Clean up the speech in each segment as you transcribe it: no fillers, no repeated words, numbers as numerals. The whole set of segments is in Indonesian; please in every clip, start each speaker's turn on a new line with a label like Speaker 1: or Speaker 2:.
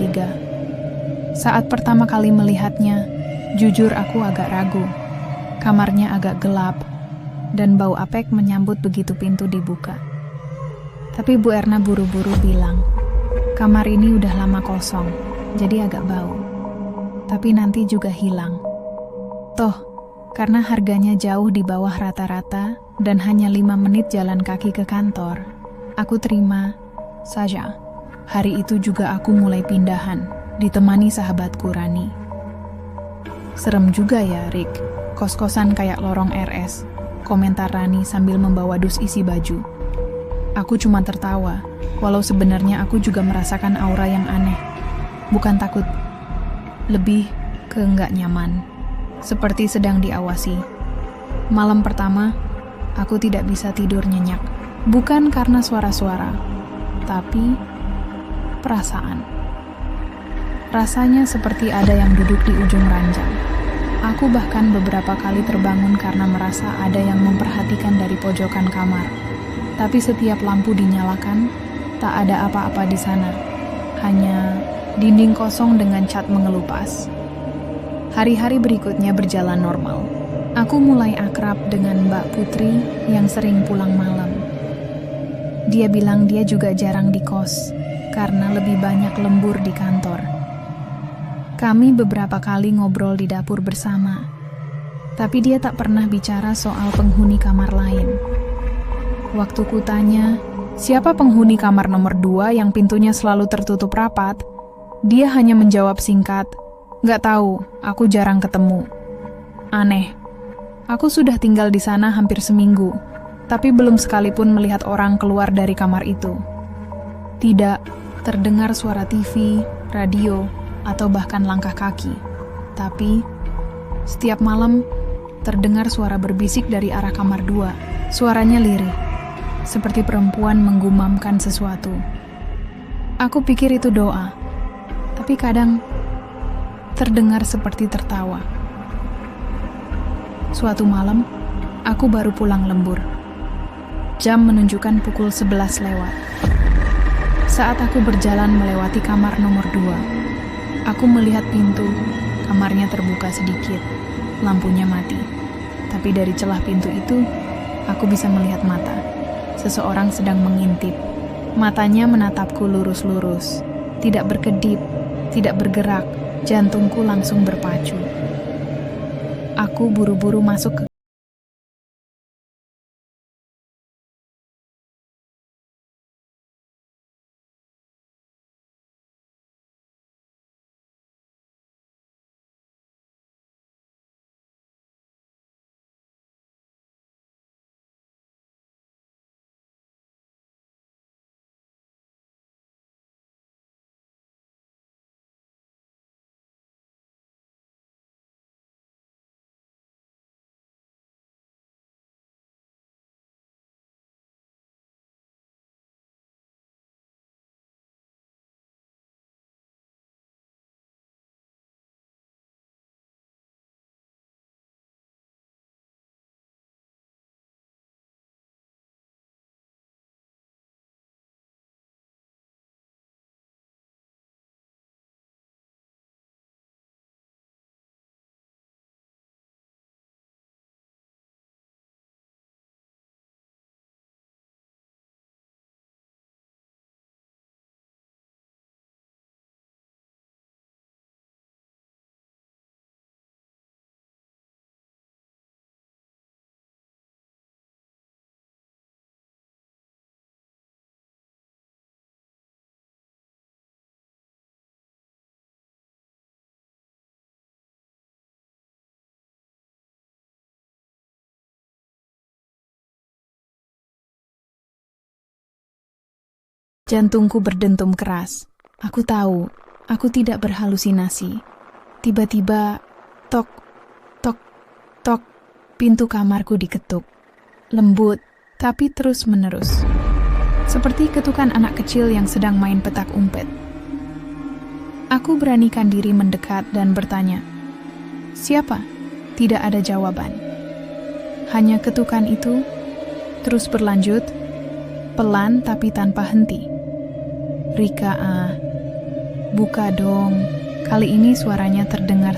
Speaker 1: curiga. Saat pertama kali melihatnya, jujur aku agak ragu. Kamarnya agak gelap, dan bau apek menyambut begitu pintu dibuka. Tapi Bu Erna buru-buru bilang, kamar ini udah lama kosong, jadi agak bau. Tapi nanti juga hilang. Toh, karena harganya jauh di bawah rata-rata dan hanya 5 menit jalan kaki ke kantor, aku terima saja. Hari itu juga aku mulai pindahan, ditemani sahabatku Rani. Serem juga ya, Rick. Kos-kosan kayak lorong RS, komentar Rani sambil membawa dus isi baju. Aku cuma tertawa, walau sebenarnya aku juga merasakan aura yang aneh. Bukan takut, lebih ke nggak nyaman, seperti sedang diawasi. Malam pertama, aku tidak bisa tidur nyenyak. Bukan karena suara-suara, tapi perasaan. Rasanya seperti ada yang duduk di ujung ranjang. Aku bahkan beberapa kali terbangun karena merasa ada yang memperhatikan dari pojokan kamar. Tapi setiap lampu dinyalakan, tak ada apa-apa di sana. Hanya dinding kosong dengan cat mengelupas. Hari-hari berikutnya berjalan normal. Aku mulai akrab dengan Mbak Putri yang sering pulang malam. Dia bilang dia juga jarang di kos, karena lebih banyak lembur di kantor. Kami beberapa kali ngobrol di dapur bersama, tapi dia tak pernah bicara soal penghuni kamar lain. Waktu ku tanya, siapa penghuni kamar nomor 2 yang pintunya selalu tertutup rapat? Dia hanya menjawab singkat, "Nggak tahu, aku jarang ketemu." Aneh, aku sudah tinggal di sana hampir seminggu, tapi belum sekalipun melihat orang keluar dari kamar itu. Tidak terdengar suara TV, radio, atau bahkan langkah kaki. Tapi, setiap malam terdengar suara berbisik dari arah kamar 2. Suaranya lirih, seperti perempuan menggumamkan sesuatu. Aku pikir itu doa, tapi kadang terdengar seperti tertawa. Suatu malam, aku baru pulang lembur. Jam menunjukkan pukul 11 lewat. Saat aku berjalan melewati kamar nomor 2, aku melihat pintu kamarnya terbuka sedikit, lampunya mati. Tapi dari celah pintu itu, aku bisa melihat mata. Seseorang sedang mengintip. Matanya menatapku lurus-lurus, tidak berkedip, tidak bergerak. Jantungku langsung berpacu. Aku buru-buru masuk ke Jantungku berdentum keras. Aku tahu, aku tidak berhalusinasi. Tiba-tiba, tok, tok, tok, pintu kamarku diketuk. Lembut, tapi terus-menerus. Seperti ketukan anak kecil yang sedang main petak umpet. Aku beranikan diri mendekat dan bertanya, "Siapa?" Tidak ada jawaban. Hanya ketukan itu terus berlanjut, pelan tapi tanpa henti. "Rika, Buka dong. Kali ini suaranya terdengar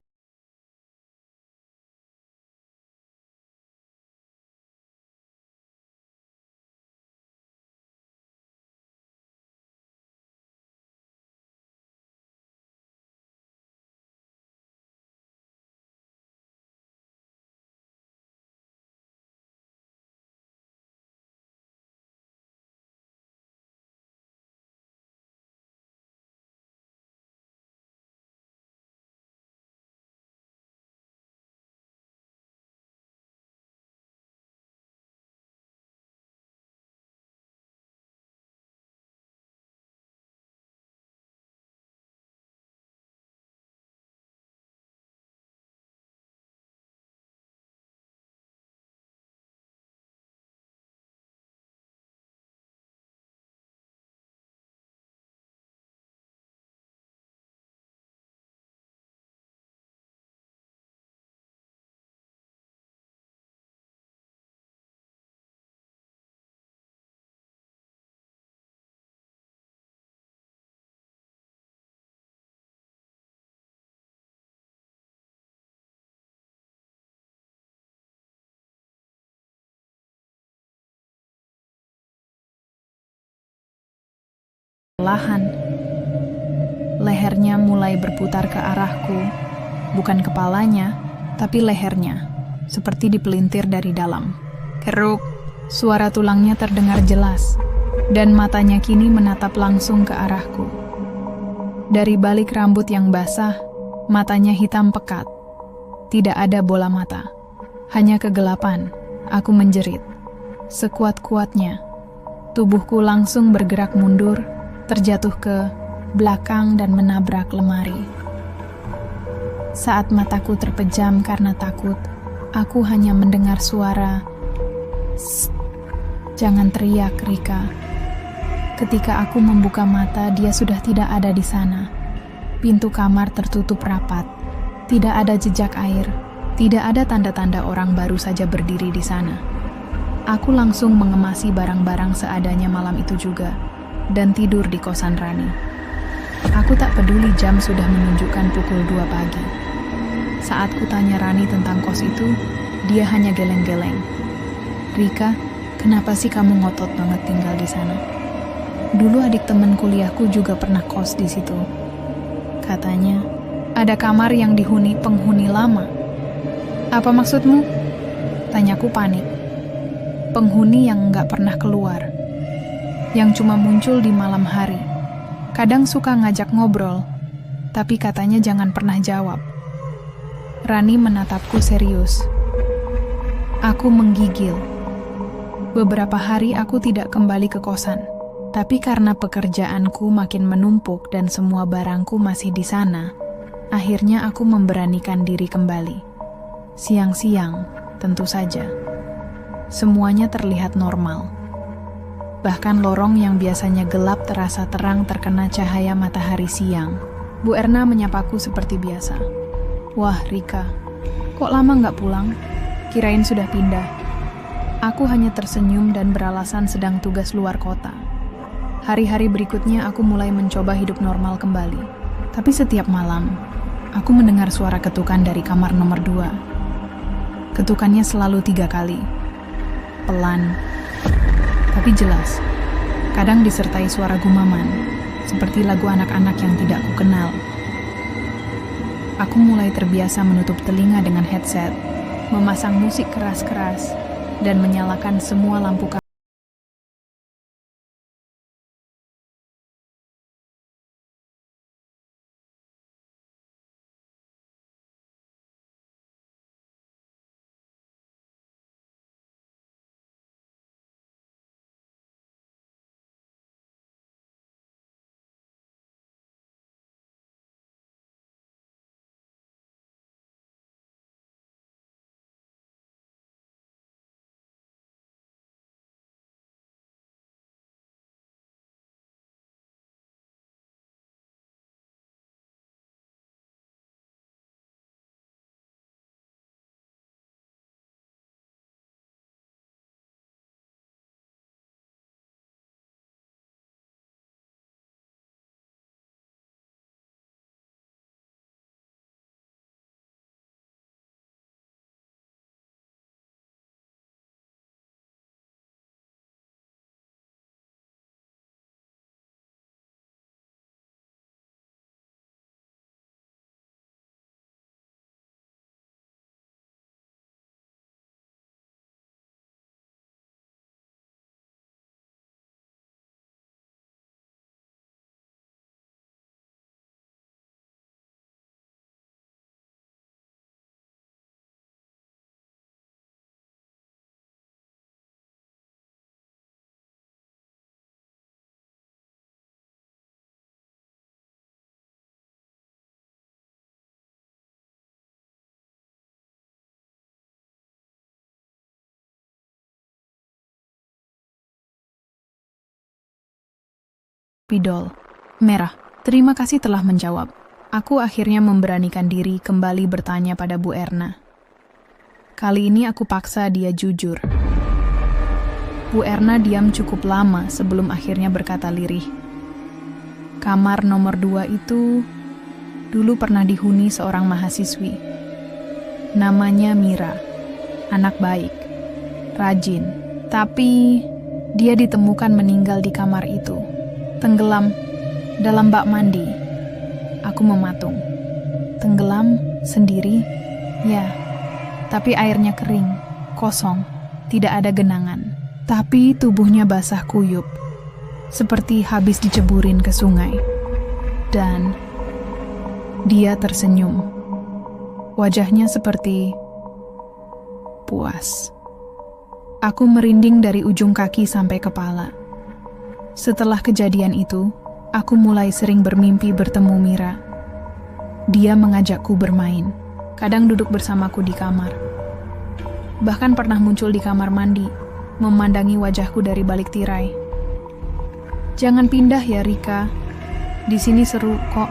Speaker 1: perlahan. Lehernya mulai berputar ke arahku, bukan kepalanya, tapi lehernya, seperti dipelintir dari dalam. Keruk, suara tulangnya terdengar jelas, dan matanya kini menatap langsung ke arahku. Dari balik rambut yang basah, matanya hitam pekat. Tidak ada bola mata, hanya kegelapan. Aku menjerit, sekuat-kuatnya. Tubuhku langsung bergerak mundur, terjatuh ke belakang dan menabrak lemari. Saat mataku terpejam karena takut, aku hanya mendengar suara, "Sst, jangan teriak, Rika." Ketika aku membuka mata, dia sudah tidak ada di sana. Pintu kamar tertutup rapat. Tidak ada jejak air. Tidak ada tanda-tanda orang baru saja berdiri di sana. Aku langsung mengemasi barang-barang seadanya malam itu juga, dan tidur di kosan Rani. Aku tak peduli jam sudah menunjukkan pukul 2 pagi. Saat ku tanya Rani tentang kos itu, dia hanya geleng-geleng. "Rika, kenapa sih kamu ngotot banget tinggal di sana? Dulu adik teman kuliahku juga pernah kos di situ. Katanya, ada kamar yang dihuni penghuni lama." "Apa maksudmu?" Tanyaku panik. "Penghuni yang nggak pernah keluar, yang cuma muncul di malam hari. Kadang suka ngajak ngobrol, tapi katanya jangan pernah jawab." Rani menatapku serius. Aku menggigil. Beberapa hari aku tidak kembali ke kosan, tapi karena pekerjaanku makin menumpuk dan semua barangku masih di sana, akhirnya aku memberanikan diri kembali. Siang-siang, tentu saja. Semuanya terlihat normal. Bahkan lorong yang biasanya gelap terasa terang terkena cahaya matahari siang. Bu Erna menyapaku seperti biasa. "Wah, Rika, kok lama nggak pulang? Kirain sudah pindah." Aku hanya tersenyum dan beralasan sedang tugas luar kota. Hari-hari berikutnya aku mulai mencoba hidup normal kembali. Tapi setiap malam, aku mendengar suara ketukan dari kamar nomor 2. Ketukannya selalu 3 kali. Pelan, tapi jelas. Kadang disertai suara gumaman, seperti lagu anak-anak yang tidak kukenal. Aku mulai terbiasa menutup telinga dengan headset, memasang musik keras-keras, dan menyalakan semua lampu kamar. spidol. Merah. Terima kasih telah menjawab. Aku akhirnya memberanikan diri kembali bertanya pada Bu Erna. Kali ini aku paksa dia jujur. Bu Erna diam cukup lama sebelum akhirnya berkata lirih. Kamar nomor 2 itu dulu pernah dihuni seorang mahasiswi. Namanya Mira. Anak baik, rajin. Tapi dia ditemukan meninggal di kamar itu. Tenggelam dalam bak mandi. Aku mematung. Tenggelam sendiri? Ya, tapi airnya kering, kosong, tidak ada genangan. Tapi tubuhnya basah kuyup, seperti habis diceburin ke sungai. Dan dia tersenyum. Wajahnya seperti puas. Aku merinding dari ujung kaki sampai kepala. Setelah kejadian itu, aku mulai sering bermimpi bertemu Mira. Dia mengajakku bermain, kadang duduk bersamaku di kamar. Bahkan pernah muncul di kamar mandi, memandangi wajahku dari balik tirai. Jangan pindah ya Rika, di sini seru kok.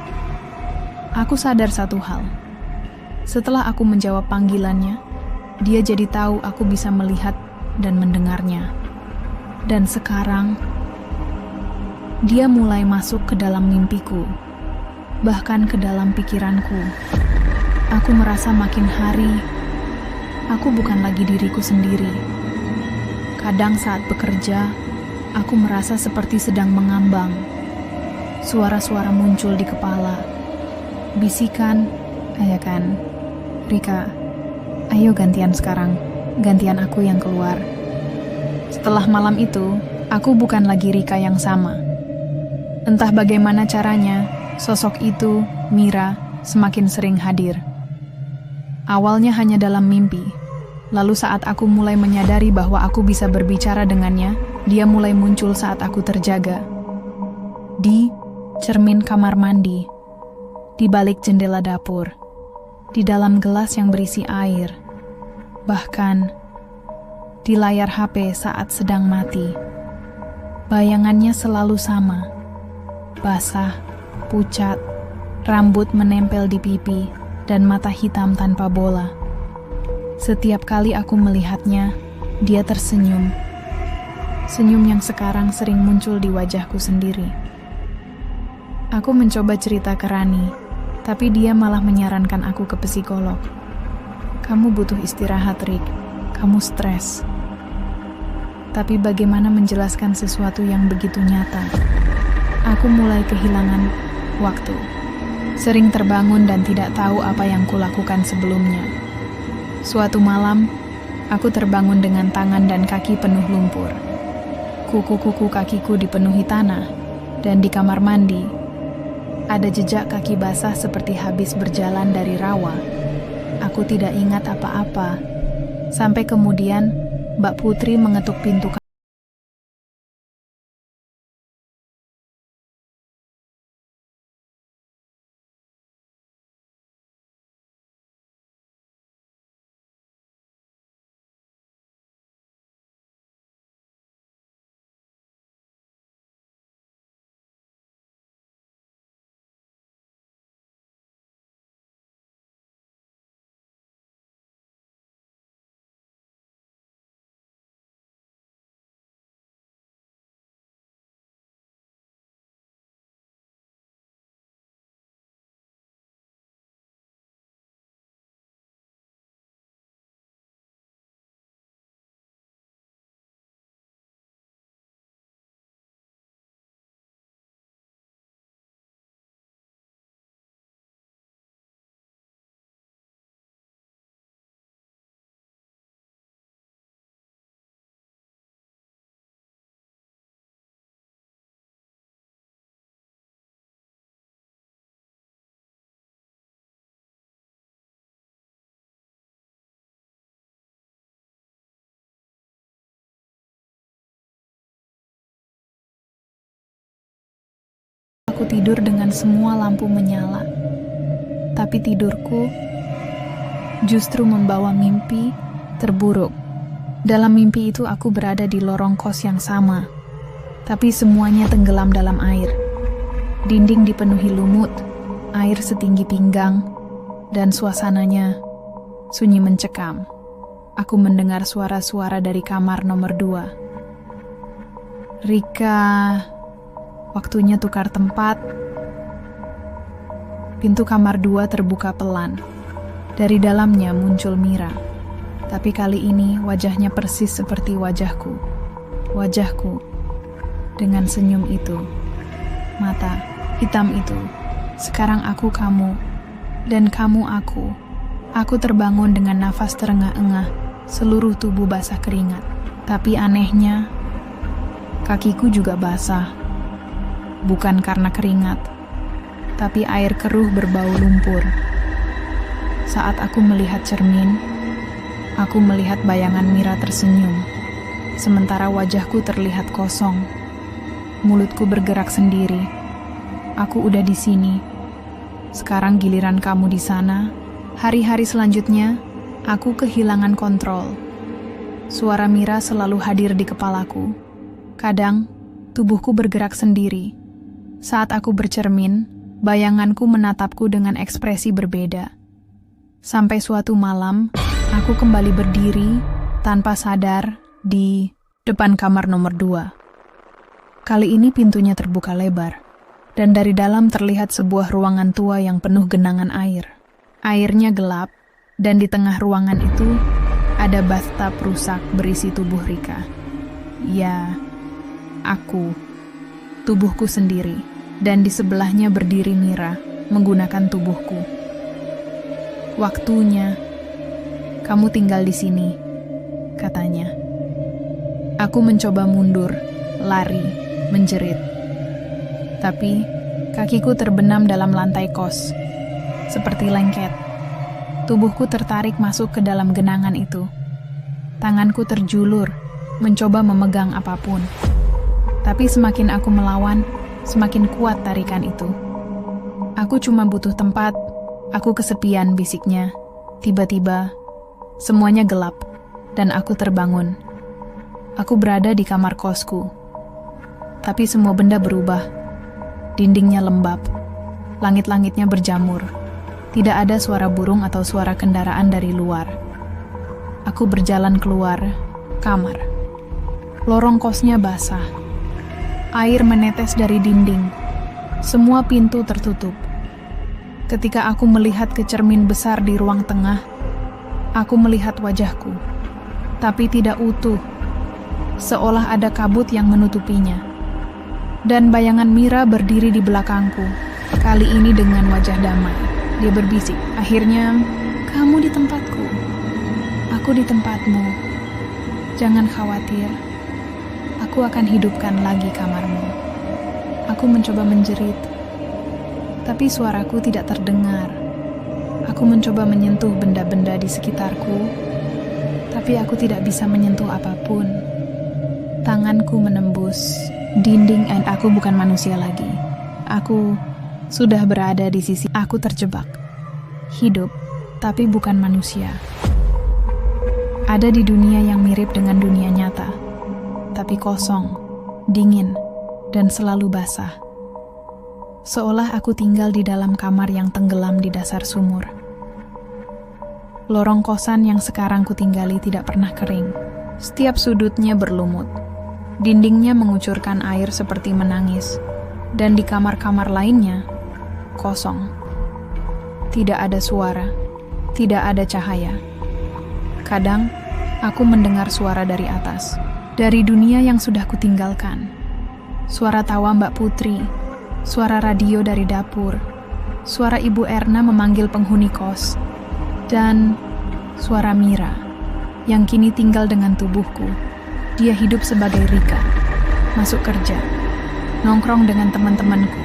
Speaker 1: Aku sadar satu hal. Setelah aku menjawab panggilannya, dia jadi tahu aku bisa melihat dan mendengarnya. Dan sekarang, dia mulai masuk ke dalam mimpiku, bahkan ke dalam pikiranku. Aku merasa makin hari, aku bukan lagi diriku sendiri. Kadang saat bekerja, aku merasa seperti sedang mengambang. Suara-suara muncul di kepala. Bisikan, "Ayo kan, Rika, ayo gantian sekarang. Gantian aku yang keluar." Setelah malam itu, aku bukan lagi Rika yang sama. Entah bagaimana caranya, sosok itu, Mira, semakin sering hadir. Awalnya hanya dalam mimpi. Lalu saat aku mulai menyadari bahwa aku bisa berbicara dengannya, dia mulai muncul saat aku terjaga. Di cermin kamar mandi, di balik jendela dapur, di dalam gelas yang berisi air, bahkan di layar HP saat sedang mati. Bayangannya selalu sama, basah, pucat, rambut menempel di pipi, dan mata hitam tanpa bola. Setiap kali aku melihatnya, dia tersenyum. Senyum yang sekarang sering muncul di wajahku sendiri. Aku mencoba cerita ke Rani, tapi dia malah menyarankan aku ke psikolog. Kamu butuh istirahat, Rick. Kamu stres. Tapi bagaimana menjelaskan sesuatu yang begitu nyata? Aku mulai kehilangan waktu. Sering terbangun dan tidak tahu apa yang kulakukan sebelumnya. Suatu malam, aku terbangun dengan tangan dan kaki penuh lumpur. Kuku-kuku kakiku dipenuhi tanah, dan di kamar mandi, ada jejak kaki basah seperti habis berjalan dari rawa. Aku tidak ingat apa-apa, sampai kemudian Mbak Putri mengetuk pintu kamar. Aku tidur dengan semua lampu menyala. Tapi tidurku justru membawa mimpi terburuk. Dalam mimpi itu aku berada di lorong kos yang sama, tapi semuanya tenggelam dalam air. Dinding dipenuhi lumut, air setinggi pinggang, dan suasananya sunyi mencekam. Aku mendengar suara-suara dari kamar nomor 2. Rika, waktunya tukar tempat. Pintu kamar 2 terbuka pelan. Dari dalamnya muncul Mira. Tapi kali ini wajahnya persis seperti wajahku. Wajahku dengan senyum itu. Mata hitam itu. Sekarang aku kamu, dan kamu aku. Aku terbangun dengan nafas terengah-engah, seluruh tubuh basah keringat. Tapi anehnya, kakiku juga basah. Bukan karena keringat, tapi air keruh berbau lumpur. Saat aku melihat cermin, aku melihat bayangan Mira tersenyum, sementara wajahku terlihat kosong. Mulutku bergerak sendiri. Aku udah di sini. Sekarang giliran kamu di sana. Hari-hari selanjutnya, aku kehilangan kontrol. Suara Mira selalu hadir di kepalaku. Kadang, tubuhku bergerak sendiri. Saat aku bercermin, bayanganku menatapku dengan ekspresi berbeda. Sampai suatu malam, aku kembali berdiri tanpa sadar di depan kamar nomor 2. Kali ini pintunya terbuka lebar, dan dari dalam terlihat sebuah ruangan tua yang penuh genangan air. Airnya gelap, dan di tengah ruangan itu ada bathtub rusak berisi tubuh Rika. Ya, aku, tubuhku sendiri, dan di sebelahnya berdiri Mira menggunakan tubuhku. Waktunya, kamu tinggal di sini, katanya. Aku mencoba mundur, lari, menjerit. Tapi, kakiku terbenam dalam lantai kos, seperti lengket. Tubuhku tertarik masuk ke dalam genangan itu. Tanganku terjulur, mencoba memegang apapun. Tapi semakin aku melawan, semakin kuat tarikan itu. Aku cuma butuh tempat, aku kesepian, bisiknya. Tiba-tiba, semuanya gelap, dan aku terbangun. Aku berada di kamar kosku. Tapi semua benda berubah. Dindingnya lembab, langit-langitnya berjamur. Tidak ada suara burung atau suara kendaraan dari luar. Aku berjalan keluar kamar. Lorong kosnya basah. Air menetes dari dinding. Semua pintu tertutup. Ketika aku melihat ke cermin besar di ruang tengah, aku melihat wajahku. Tapi tidak utuh. Seolah ada kabut yang menutupinya. Dan bayangan Mira berdiri di belakangku, kali ini dengan wajah damai. Dia berbisik, akhirnya, kamu di tempatku. Aku di tempatmu. Jangan khawatir. Aku akan hidupkan lagi kamarmu. Aku mencoba menjerit, tapi suaraku tidak terdengar. Aku mencoba menyentuh benda-benda di sekitarku, tapi aku tidak bisa menyentuh apapun. Tanganku menembus dinding dan aku bukan manusia lagi. Aku sudah berada di sisi aku terjebak. Hidup, tapi bukan manusia. Ada di dunia yang mirip dengan dunia nyata, tapi kosong, dingin, dan selalu basah. Seolah aku tinggal di dalam kamar yang tenggelam di dasar sumur. Lorong kosan yang sekarang kutinggali tidak pernah kering. Setiap sudutnya berlumut. Dindingnya mengucurkan air seperti menangis, dan di kamar-kamar lainnya, kosong. Tidak ada suara, tidak ada cahaya. Kadang, aku mendengar suara dari atas, dari dunia yang sudah kutinggalkan. Suara tawa Mbak Putri, suara radio dari dapur, suara Ibu Erna memanggil penghuni kos, dan suara Mira, yang kini tinggal dengan tubuhku. Dia hidup sebagai Rika, masuk kerja, nongkrong dengan teman-temanku,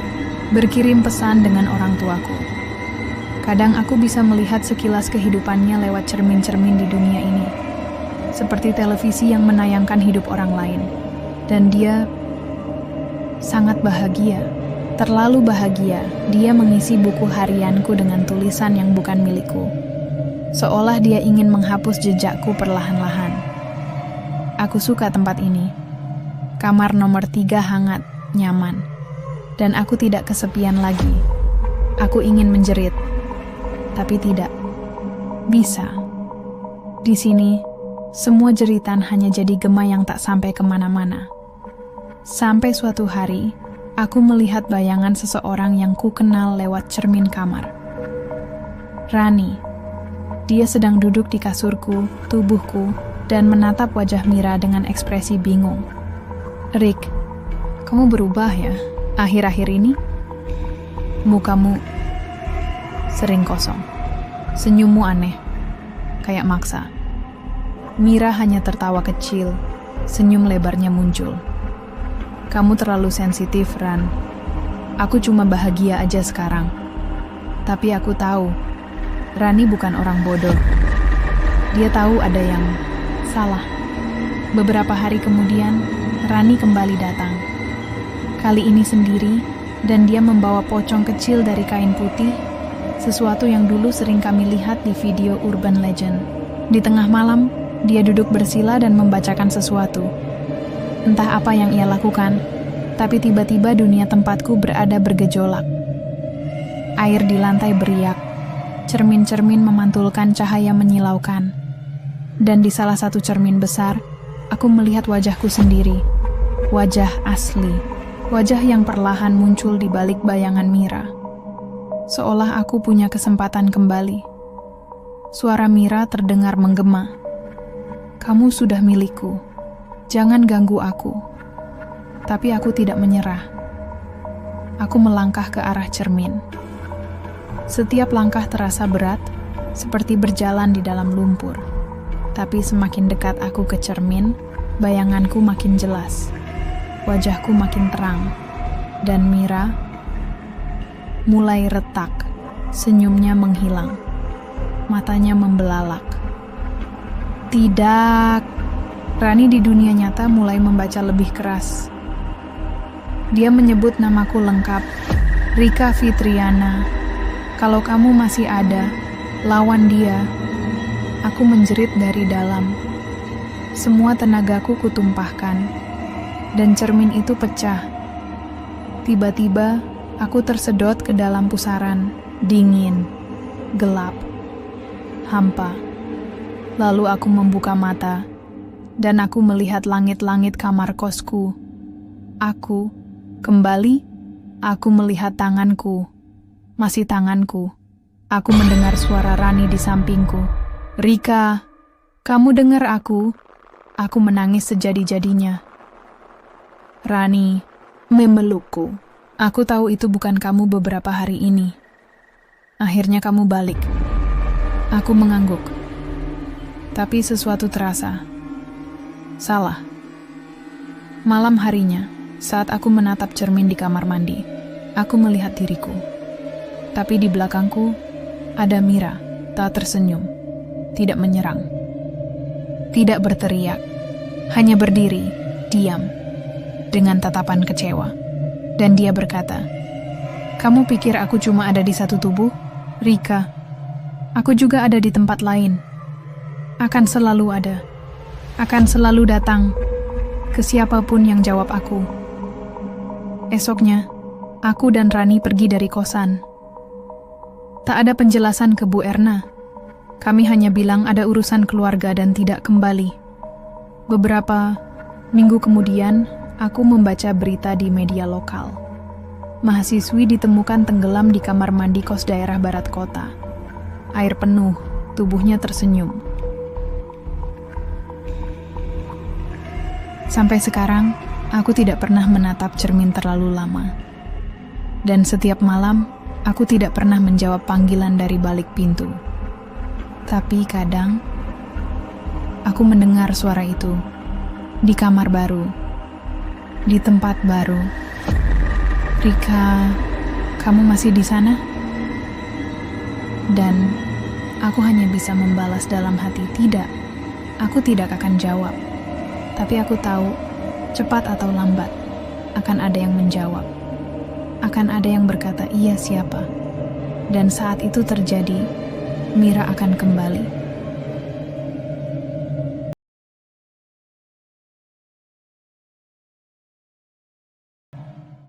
Speaker 1: berkirim pesan dengan orang tuaku. Kadang aku bisa melihat sekilas kehidupannya lewat cermin-cermin di dunia ini, seperti televisi yang menayangkan hidup orang lain. Dan dia sangat bahagia, terlalu bahagia. Dia mengisi buku harianku dengan tulisan yang bukan milikku, seolah dia ingin menghapus jejakku perlahan-lahan. Aku suka tempat ini. Kamar nomor 3 hangat, nyaman. Dan aku tidak kesepian lagi. Aku ingin menjerit, tapi tidak bisa. Di sini, semua jeritan hanya jadi gema yang tak sampai kemana-mana. Sampai suatu hari, aku melihat bayangan seseorang yang ku kenal lewat cermin kamar. Rani. Dia sedang duduk di kasurku, tubuhku, dan menatap wajah Mira dengan ekspresi bingung. Rick, kamu berubah ya akhir-akhir ini? Mukamu sering kosong. Senyummu aneh, kayak maksa. Mira hanya tertawa kecil, senyum lebarnya muncul. Kamu terlalu sensitif, Ran. Aku cuma bahagia aja sekarang. Tapi aku tahu, Rani bukan orang bodoh. Dia tahu ada yang salah. Beberapa hari kemudian, Rani kembali datang. Kali ini sendiri, dan dia membawa pocong kecil dari kain putih, sesuatu yang dulu sering kami lihat di video urban legend. Di tengah malam, dia duduk bersila dan membacakan sesuatu. Entah apa yang ia lakukan, tapi tiba-tiba dunia tempatku berada bergejolak. Air di lantai beriak, cermin-cermin memantulkan cahaya menyilaukan. Dan di salah satu cermin besar, aku melihat wajahku sendiri. Wajah asli. Wajah yang perlahan muncul di balik bayangan Mira. Seolah aku punya kesempatan kembali. Suara Mira terdengar menggema. Kamu sudah milikku. Jangan ganggu aku. Tapi aku tidak menyerah. Aku melangkah ke arah cermin. Setiap langkah terasa berat, seperti berjalan di dalam lumpur. Tapi semakin dekat aku ke cermin, bayanganku makin jelas. Wajahku makin terang. Dan Mira mulai retak, senyumnya menghilang. Matanya membelalak. Tidak. Rani di dunia nyata mulai membaca lebih keras. Dia menyebut namaku lengkap, Rika Fitriana. Kalau kamu masih ada, lawan dia. Aku menjerit dari dalam. Semua tenagaku kutumpahkan. Dan cermin itu pecah. Tiba-tiba, aku tersedot ke dalam pusaran, dingin, gelap, hampa. Lalu aku membuka mata, dan aku melihat langit-langit kamar kosku. Aku, kembali, aku melihat tanganku, masih tanganku. Aku mendengar suara Rani di sampingku. Rika, kamu dengar aku? Aku menangis sejadi-jadinya. Rani memelukku. Aku tahu itu bukan kamu beberapa hari ini. Akhirnya kamu balik. Aku mengangguk. Tapi sesuatu terasa. Salah. Malam harinya, saat aku menatap cermin di kamar mandi, aku melihat diriku. Tapi di belakangku, ada Mira, tak tersenyum, tidak menyerang, tidak berteriak, hanya berdiri, diam, dengan tatapan kecewa. Dan dia berkata, "Kamu pikir aku cuma ada di satu tubuh? Rika, aku juga ada di tempat lain. Akan selalu ada. Akan selalu datang ke siapapun yang jawab aku." Esoknya, aku dan Rani pergi dari kosan. Tak ada penjelasan ke Bu Erna. Kami hanya bilang ada urusan keluarga dan tidak kembali. Beberapa minggu kemudian, aku membaca berita di media lokal. Mahasiswi ditemukan tenggelam di kamar mandi kos daerah barat kota. Air penuh, tubuhnya tersenyum. Sampai sekarang, aku tidak pernah menatap cermin terlalu lama. Dan setiap malam, aku tidak pernah menjawab panggilan dari balik pintu. Tapi kadang, aku mendengar suara itu di kamar baru. Di tempat baru. Rika, kamu masih di sana? Dan aku hanya bisa membalas dalam hati, tidak. Aku tidak akan jawab. Tapi aku tahu, cepat atau lambat, akan ada yang menjawab. Akan ada yang berkata, iya siapa. Dan saat itu terjadi, Mira akan kembali.